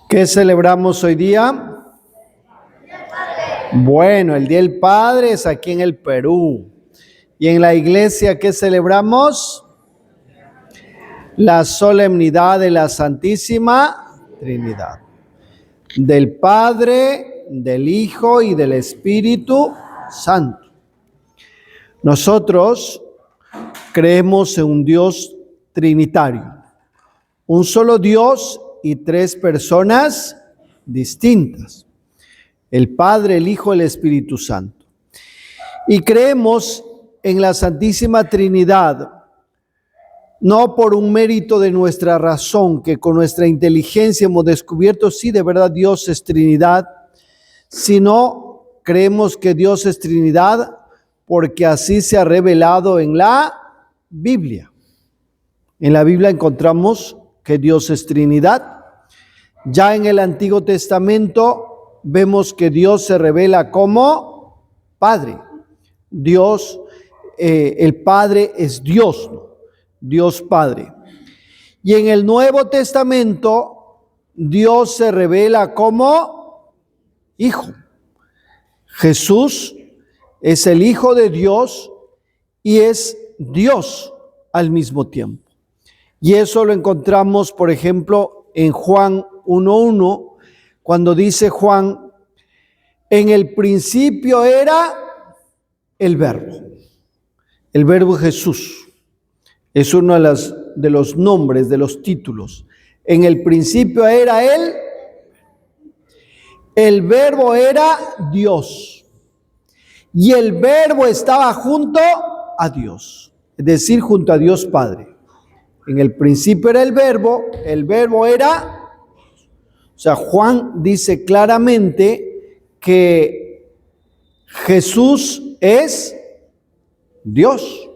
¿Qué celebramos hoy día? Bueno, el Día del Padre es aquí en el Perú. Y en la iglesia, ¿qué celebramos? La solemnidad de la Santísima Trinidad. Del Padre, del Hijo y del Espíritu Santo. Nosotros creemos en un Dios trinitario. Un solo Dios y tres personas distintas. El Padre, el Hijo, el Espíritu Santo. Y creemos en la Santísima Trinidad, no por un mérito de nuestra razón, que con nuestra inteligencia hemos descubierto, sí, de verdad Dios es Trinidad, sino creemos que Dios es Trinidad porque así se ha revelado en la Biblia. En la Biblia encontramos que Dios es Trinidad. Ya en el Antiguo Testamento vemos que Dios se revela como Padre. Dios, el Padre es Dios, ¿no? Dios Padre. Y en el Nuevo Testamento, Dios se revela como Hijo. Jesús es el Hijo de Dios y es Dios al mismo tiempo. Y eso lo encontramos, por ejemplo, en Juan 1:1, cuando dice Juan, en el principio era el Verbo Jesús. Es uno de los nombres, de los títulos. En el principio era Él. El Verbo era Dios. Y el Verbo estaba junto a Dios. Es decir, junto a Dios Padre. En el principio era el Verbo era... O sea, Juan dice claramente que Jesús es Dios.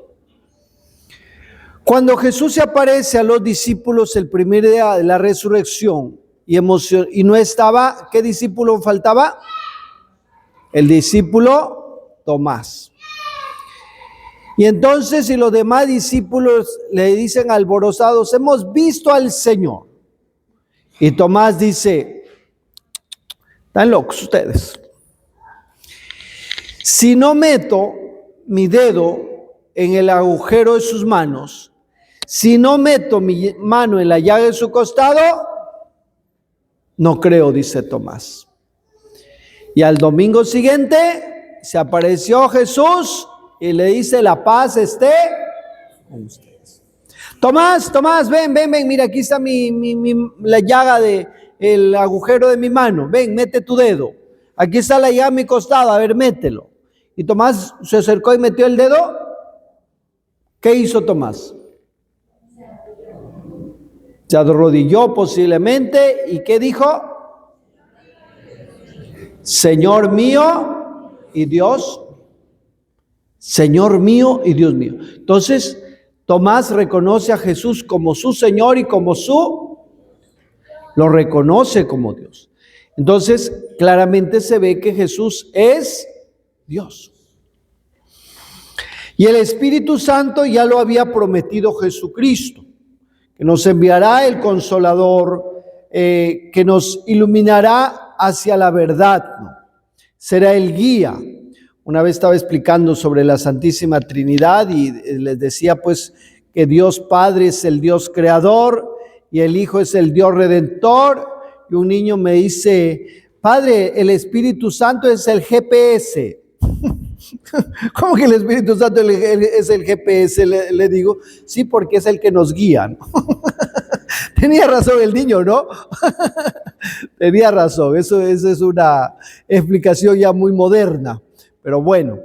Cuando Jesús se aparece a los discípulos el primer día de la resurrección y no estaba, ¿qué discípulo faltaba? El discípulo Tomás. Y entonces, si los demás discípulos le dicen alborozados, hemos visto al Señor. Y Tomás dice, están locos ustedes. Si no meto mi dedo en el agujero de sus manos, si no meto mi mano en la llaga de su costado, no creo, dice Tomás. Y al domingo siguiente se apareció Jesús y le dice, la paz esté con ustedes. Tomás, ven, mira, aquí está la llaga el agujero de mi mano. Ven, mete tu dedo. Aquí está la llaga de mi costado, a ver, mételo. Y Tomás se acercó y metió el dedo. ¿Qué hizo Tomás? Se arrodilló posiblemente. ¿Y qué dijo? Señor mío y Dios. Señor mío y Dios mío. Entonces, Tomás reconoce a Jesús como su Señor y como lo reconoce como Dios. Entonces, claramente se ve que Jesús es Dios. Y el Espíritu Santo ya lo había prometido Jesucristo, que nos enviará el Consolador, que nos iluminará hacia la verdad, ¿no? Será el guía. Una vez estaba explicando sobre la Santísima Trinidad y les decía pues que Dios Padre es el Dios creador y el Hijo es el Dios redentor. Y un niño me dice, Padre, el Espíritu Santo es el GPS. ¿Cómo que el Espíritu Santo es el GPS? Le digo, sí, porque es el que nos guía, ¿no? Tenía razón el niño, ¿no? Tenía razón, eso es una explicación ya muy moderna. Pero bueno,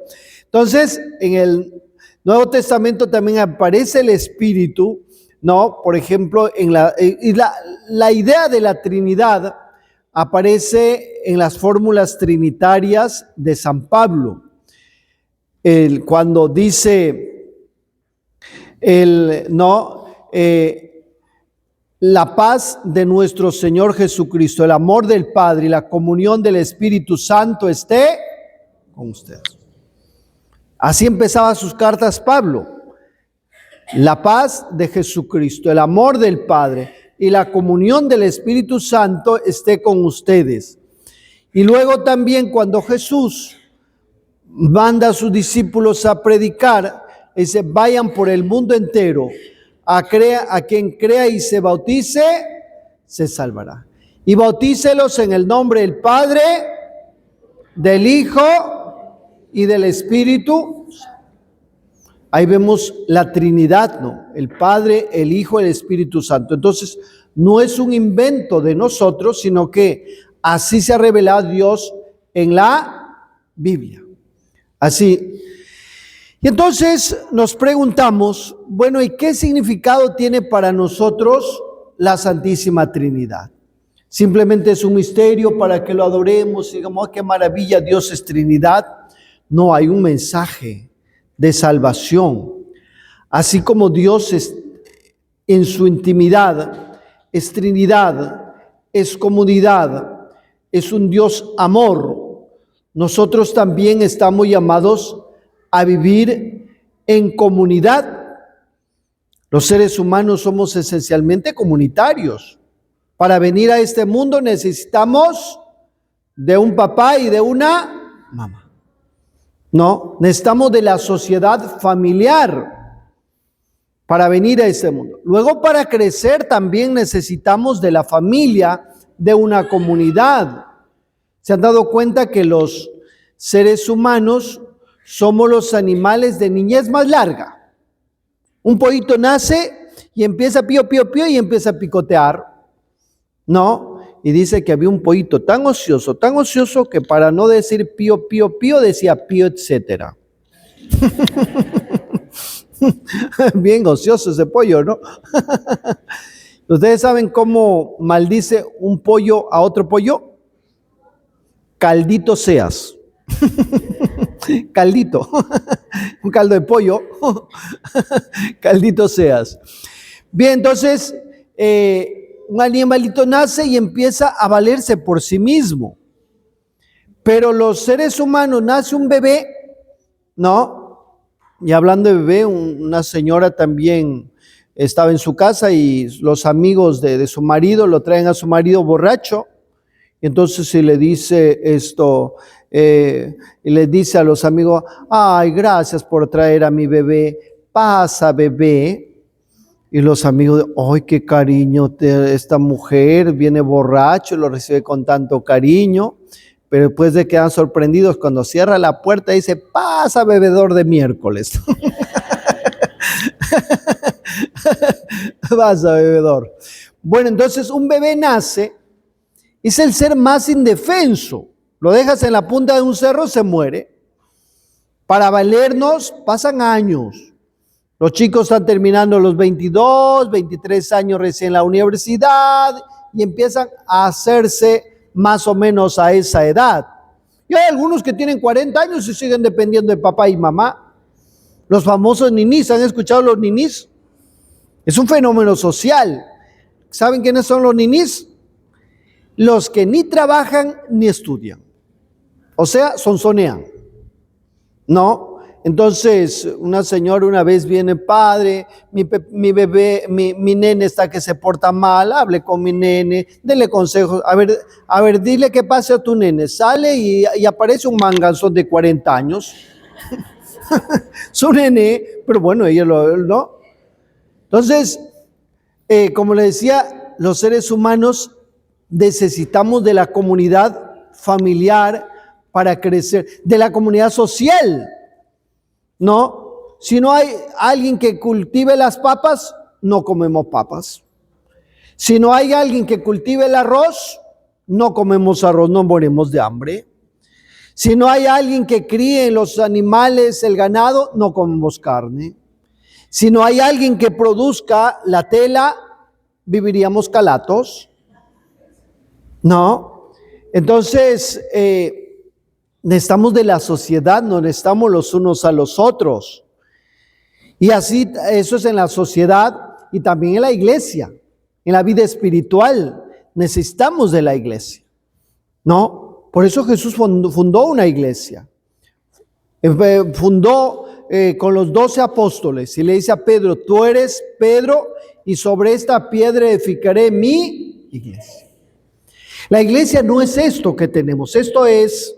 entonces en el Nuevo Testamento también aparece el Espíritu, ¿no? Por ejemplo, la idea de la Trinidad aparece en las fórmulas trinitarias de San Pablo. Cuando dice, la paz de nuestro Señor Jesucristo, el amor del Padre y la comunión del Espíritu Santo esté con ustedes. Así empezaba sus cartas Pablo. La paz de Jesucristo, el amor del Padre, y la comunión del Espíritu Santo esté con ustedes. Y luego también cuando Jesús manda a sus discípulos a predicar, dice, vayan por el mundo entero, a quien crea y se bautice, se salvará. Y bautícelos en el nombre del Padre, del Hijo y del Espíritu. Ahí vemos la Trinidad, ¿no? El Padre, el Hijo y el Espíritu Santo. Entonces, no es un invento de nosotros, sino que así se ha revelado Dios en la Biblia. Así. Y entonces nos preguntamos, bueno, ¿y qué significado tiene para nosotros la Santísima Trinidad? Simplemente es un misterio para que lo adoremos y digamos, oh, qué maravilla, Dios es Trinidad. No, hay un mensaje de salvación. Así como Dios es en su intimidad, es Trinidad, es comunidad, es un Dios amor, nosotros también estamos llamados a vivir en comunidad. Los seres humanos somos esencialmente comunitarios. Para venir a este mundo necesitamos de un papá y de una mamá. No, necesitamos de la sociedad familiar para venir a este mundo. Luego, para crecer también necesitamos de la familia, de una comunidad. ¿Se han dado cuenta que los seres humanos somos los animales de niñez más larga? Un pollito nace y empieza pío, pío, pío y empieza a picotear, ¿no? Y dice que había un pollito tan ocioso que para no decir pío, pío, pío, decía pío, etcétera. Bien ocioso ese pollo, ¿no? ¿Ustedes saben cómo maldice un pollo a otro pollo? Caldito seas. Caldito. Un caldo de pollo. Caldito seas. Bien, entonces, un animalito nace y empieza a valerse por sí mismo. Pero los seres humanos, nace un bebé, ¿no? Y hablando de bebé, una señora también estaba en su casa y los amigos de su marido lo traen a su marido borracho. Y entonces se le dice esto, y le dice a los amigos, ay, gracias por traer a mi bebé, pasa bebé. Y los amigos, ay, qué cariño, esta mujer viene borracho, lo recibe con tanto cariño. Pero después de quedan sorprendidos cuando cierra la puerta y dice, pasa bebedor de miércoles. Pasa bebedor. Bueno, entonces un bebé nace, es el ser más indefenso. Lo dejas en la punta de un cerro, se muere. Para valernos pasan años. Los chicos están terminando los 22, 23 años recién en la universidad y empiezan a hacerse más o menos a esa edad. Y hay algunos que tienen 40 años y siguen dependiendo de papá y mamá. Los famosos ninis, ¿han escuchado los ninis? Es un fenómeno social. ¿Saben quiénes son los ninis? Los que ni trabajan ni estudian. O sea, sonsonean. ¿No? Entonces, una señora una vez viene, padre, mi bebé, mi nene está que se porta mal, hable con mi nene, dele consejos. A ver, dile qué pasa a tu nene. Sale y aparece un manganzón de 40 años. Su nene, pero bueno, ella no. Entonces, como le decía, los seres humanos necesitamos de la comunidad familiar para crecer, de la comunidad social. No, si no hay alguien que cultive las papas, no comemos papas. Si no hay alguien que cultive el arroz, no comemos arroz, no morimos de hambre. Si no hay alguien que críe los animales, el ganado, no comemos carne. Si no hay alguien que produzca la tela, viviríamos calatos. No, entonces necesitamos de la sociedad, no necesitamos los unos a los otros. Y así, eso es en la sociedad y también en la iglesia, en la vida espiritual. Necesitamos de la iglesia, ¿no? Por eso Jesús fundó una iglesia. Fundó con los 12 apóstoles y le dice a Pedro, tú eres Pedro y sobre esta piedra edificaré mi iglesia. La iglesia no es esto que tenemos, esto es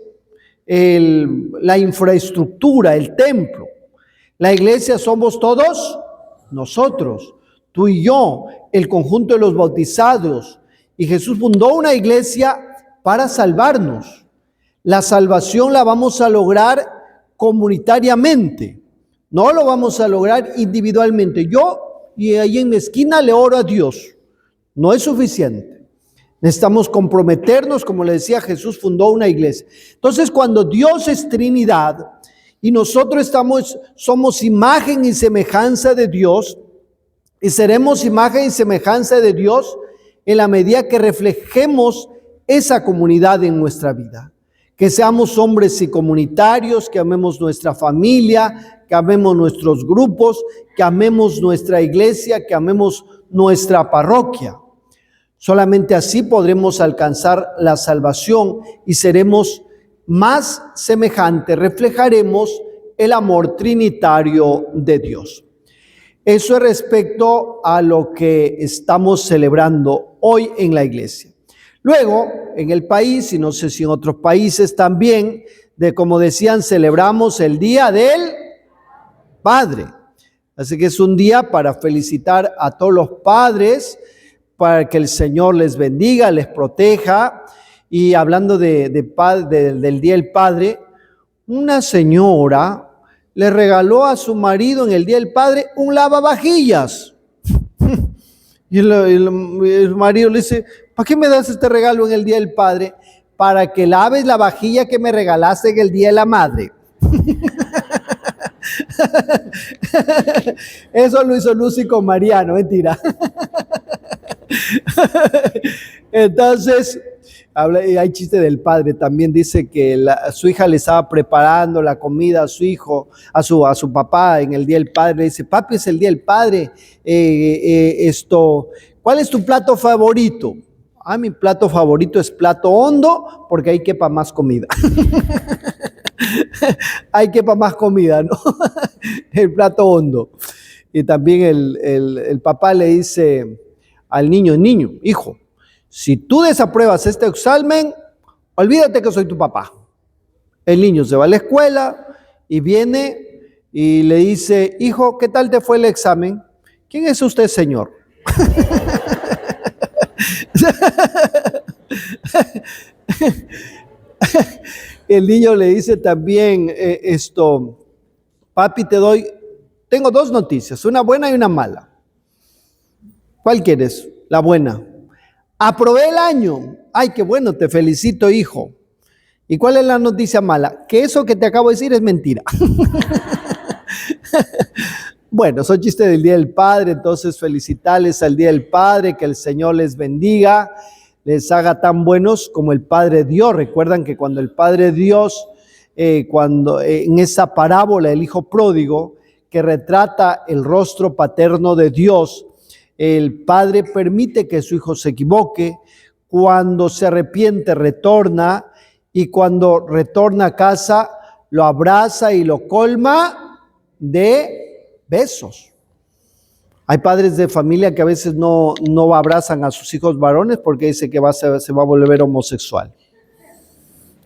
la infraestructura, el templo. La iglesia somos todos nosotros, tú y yo, el conjunto de los bautizados. Y Jesús fundó una iglesia para salvarnos. La salvación la vamos a lograr comunitariamente, no lo vamos a lograr individualmente. Yo y ahí en mi esquina le oro a Dios, no es suficiente. Necesitamos comprometernos, como le decía, Jesús fundó una iglesia. Entonces, cuando Dios es Trinidad y nosotros somos imagen y semejanza de Dios, y seremos imagen y semejanza de Dios en la medida que reflejemos esa comunidad en nuestra vida. Que seamos hombres y comunitarios, que amemos nuestra familia, que amemos nuestros grupos, que amemos nuestra iglesia, que amemos nuestra parroquia. Solamente así podremos alcanzar la salvación y seremos más semejantes, reflejaremos el amor trinitario de Dios. Eso es respecto a lo que estamos celebrando hoy en la iglesia. Luego, en el país, y no sé si en otros países también, como decían, celebramos el Día del Padre. Así que es un día para felicitar a todos los padres, para que el Señor les bendiga, les proteja. Y hablando del Día del Padre, una señora le regaló a su marido en el Día del Padre un lavavajillas. Y el marido le dice, ¿para qué me das este regalo en el Día del Padre? Para que laves la vajilla que me regalaste en el Día de la Madre. Eso lo hizo Lucy con Mariano, mentira. Entonces, hay chiste del padre, también dice que su hija le estaba preparando la comida a su hijo, a su papá en el Día del Padre. Le dice, papi, es el Día del Padre, ¿cuál es tu plato favorito? Mi plato favorito es plato hondo, porque ahí quepa más comida. Hay quepa más comida, ¿no? El plato hondo. Y también el papá le dice al niño, hijo, si tú desapruebas este examen, olvídate que soy tu papá. El niño se va a la escuela y viene y le dice, hijo, ¿qué tal te fue el examen? ¿Quién es usted, señor? El niño le dice también papi, tengo dos noticias, una buena y una mala. ¿Cuál quieres? La buena. Aprobé el año. Ay, qué bueno, te felicito, hijo. ¿Y cuál es la noticia mala? Que eso que te acabo de decir es mentira. Bueno, son chistes del Día del Padre, entonces felicitarles al Día del Padre, que el Señor les bendiga, les haga tan buenos como el Padre Dios. Recuerdan que cuando el Padre Dios, en esa parábola, el Hijo Pródigo, que retrata el rostro paterno de Dios, el Padre permite que su Hijo se equivoque, cuando se arrepiente retorna, y cuando retorna a casa lo abraza y lo colma de besos. Hay padres de familia que a veces no abrazan a sus hijos varones porque dice que se va a volver homosexual.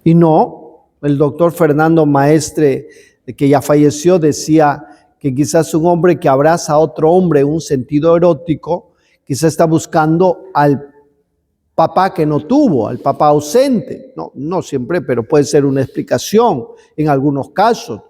Y no, el doctor Fernando Maestre, que ya falleció, decía que quizás un hombre que abraza a otro hombre en un sentido erótico, quizás está buscando al papá que no tuvo, al papá ausente. No siempre, pero puede ser una explicación en algunos casos.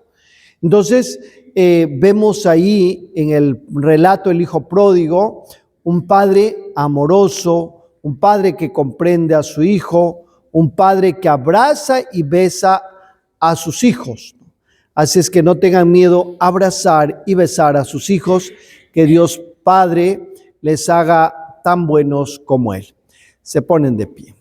Entonces, vemos ahí en el relato del Hijo Pródigo un padre amoroso, un padre que comprende a su hijo, un padre que abraza y besa a sus hijos. Así es que no tengan miedo a abrazar y besar a sus hijos, que Dios Padre les haga tan buenos como Él. Se ponen de pie.